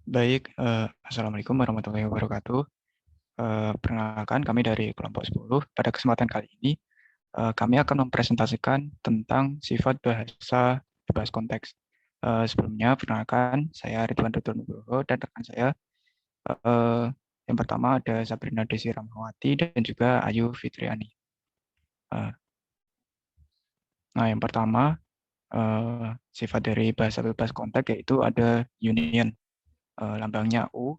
Baik, Assalamualaikum warahmatullahi wabarakatuh. Perkenalkan, kami dari kelompok 10. Pada kesempatan kali ini, kami akan mempresentasikan tentang sifat bahasa bebas konteks. Sebelumnya, perkenalkan, saya Ridwan Tutur Nugroho dan rekan saya. Eh, yang pertama ada Sabrina Desi Ramawati dan juga Ayu Fitriani. Eh, Nah, yang pertama, sifat dari bahasa bebas konteks yaitu ada union, lambangnya U.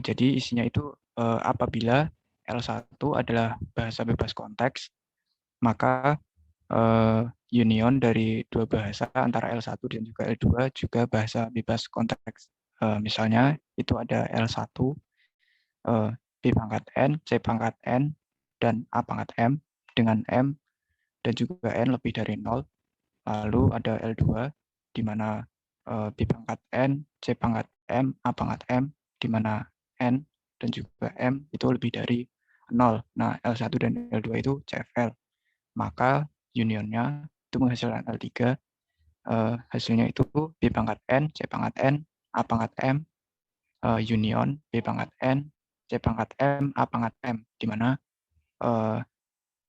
Jadi isinya itu apabila L1 adalah bahasa bebas konteks, maka union dari dua bahasa antara L1 dan juga L2 juga bahasa bebas konteks. Misalnya itu ada L1, B pangkat N, C pangkat N, dan A pangkat M dengan M dan juga N lebih dari 0. Lalu ada L2 di mana B pangkat N, C pangkat M, A pangkat M, di mana N dan juga M itu lebih dari 0. Nah, L1 dan L2 itu CFL. Maka unionnya itu menghasilkan L3. Hasilnya itu B pangkat N, C pangkat N, A pangkat M, union B pangkat N, C pangkat M, A pangkat M, di mana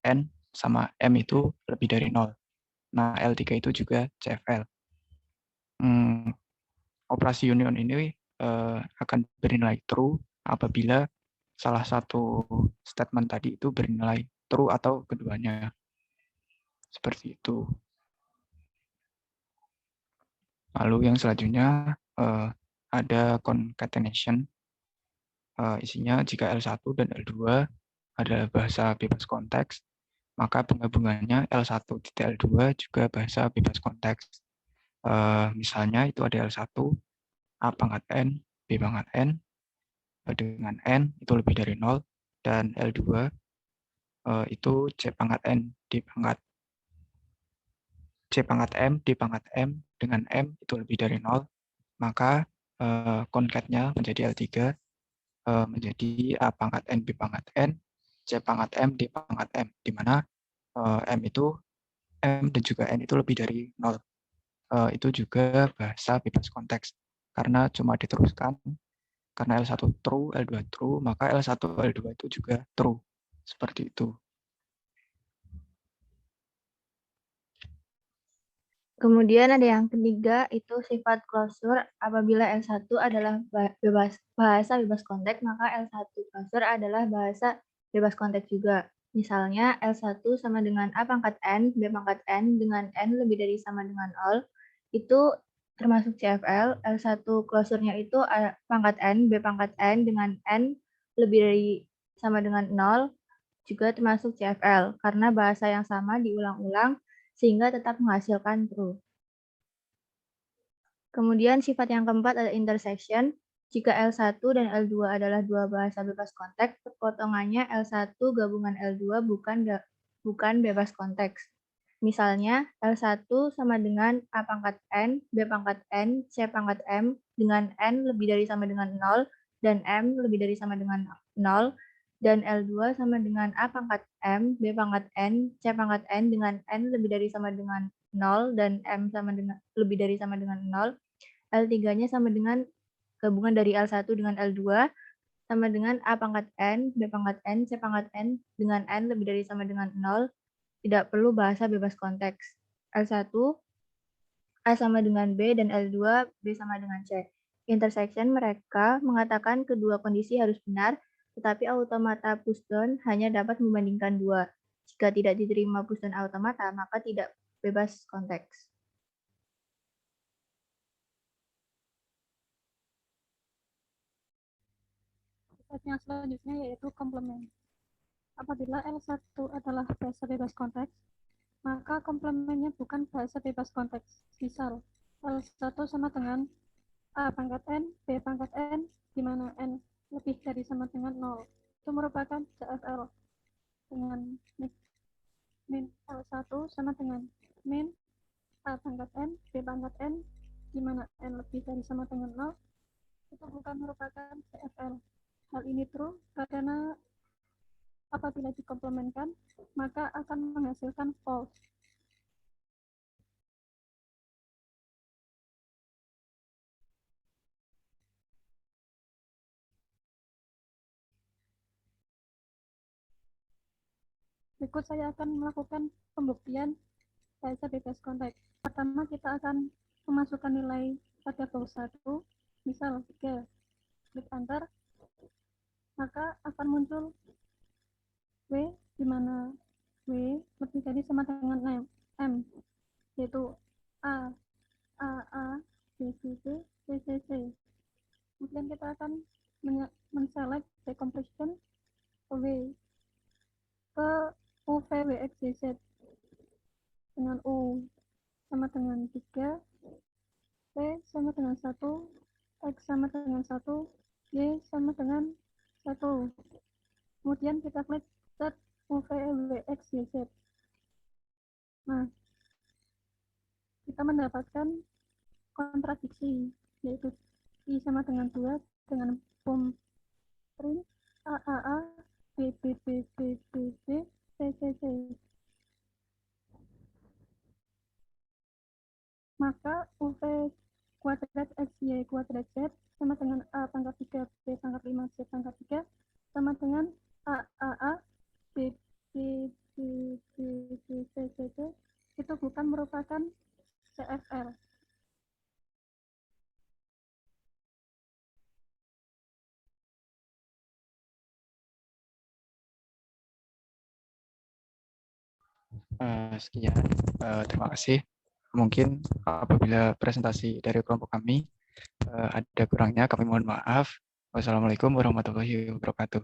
N sama M itu lebih dari 0. Nah, L3 itu juga CFL. Operasi union ini akan bernilai true apabila salah satu statement tadi itu bernilai true atau keduanya. Seperti itu. Lalu yang selanjutnya ada concatenation. Isinya jika L1 dan L2 adalah bahasa bebas konteks, maka penggabungannya L1 L2 juga bahasa bebas konteks. Misalnya itu ada L1, A pangkat N, B pangkat N, dengan N itu lebih dari 0, dan L2 itu C pangkat N, D pangkat C pangkat M, D pangkat M, dengan M itu lebih dari 0, maka concatnya menjadi L3, menjadi A pangkat N, B pangkat N, C pangkat M, D pangkat M, di mana M dan juga N itu lebih dari 0. Itu juga bahasa bebas konteks, karena cuma diteruskan, karena L1 true, L2 true, maka L1, L2 itu juga true. Seperti itu. Kemudian ada yang ketiga, itu sifat closure. Apabila L1 adalah bahasa bebas konteks, maka L1 closure adalah bahasa bebas konteks juga. Misalnya L1 sama dengan A pangkat N, B pangkat N dengan N lebih dari sama dengan 0, itu termasuk CFL. L1 closure-nya itu A pangkat N, B pangkat N dengan N lebih dari sama dengan 0, juga termasuk CFL, karena bahasa yang sama diulang-ulang sehingga tetap menghasilkan true. Kemudian sifat yang keempat ada intersection. Jika L1 dan L2 adalah dua bahasa bebas konteks, potongannya L1 gabungan L2 bukan bebas konteks. Misalnya, L1 sama dengan A pangkat N, B pangkat N, C pangkat M, dengan N lebih dari sama dengan 0, dan M lebih dari sama dengan 0, dan L2 sama dengan A pangkat M, B pangkat N, C pangkat N, dengan N lebih dari sama dengan 0, dan M sama dengan lebih dari sama dengan 0, L3-nya sama dengan gabungan dari L1 dengan L2, sama dengan A pangkat N, B pangkat N, C pangkat N, dengan N lebih dari sama dengan 0, tidak perlu bahasa bebas konteks. L1, A sama dengan B, dan L2, B sama dengan C. Intersection mereka mengatakan kedua kondisi harus benar, tetapi automata pushdown hanya dapat membandingkan dua. Jika tidak diterima pushdown automata, maka tidak bebas konteks. Sifat yang selanjutnya yaitu komplement. Apabila L1 adalah bahasa bebas konteks, maka komplemennya bukan bahasa bebas konteks. Misal, L1 sama dengan A pangkat N, B pangkat N, di mana N lebih dari sama dengan 0. Itu merupakan CFL dengan min L1 sama dengan min A pangkat N, B pangkat N, di mana N lebih dari sama dengan 0. Itu bukan merupakan CFL. Hal ini true karena apabila dikomplementkan, maka akan menghasilkan false. Berikut saya akan melakukan pembuktian bahasa bebas konteks. Pertama, kita akan memasukkan nilai pada box 1, misal 3, klik enter, maka akan muncul W, di mana W lebih dari sama dengan M, yaitu A, B, C, C, C, C, C. Kemudian kita akan men-select decomposition W ke UVWXYZ dengan U sama dengan 3, P sama dengan 1, X sama dengan 1, Y sama dengan 1. Kemudian kita klik set UVWXYZ. Nah, kita mendapatkan kontradiksi, yaitu I sama dengan 2 dengan pom print AAA B, B, B, B, B, B, C, C, C. Maka UV kuadrat X, Y kuadrat Z sama dengan A pangkat 3, B pangkat 5, C pangkat 3 sama dengan AAA B, B, B, B, B, C, C, C itu bukan merupakan CFR. Sekian, terima kasih. Mungkin apabila presentasi dari kelompok kami ada kurangnya, kami mohon maaf. Wassalamualaikum warahmatullahi wabarakatuh.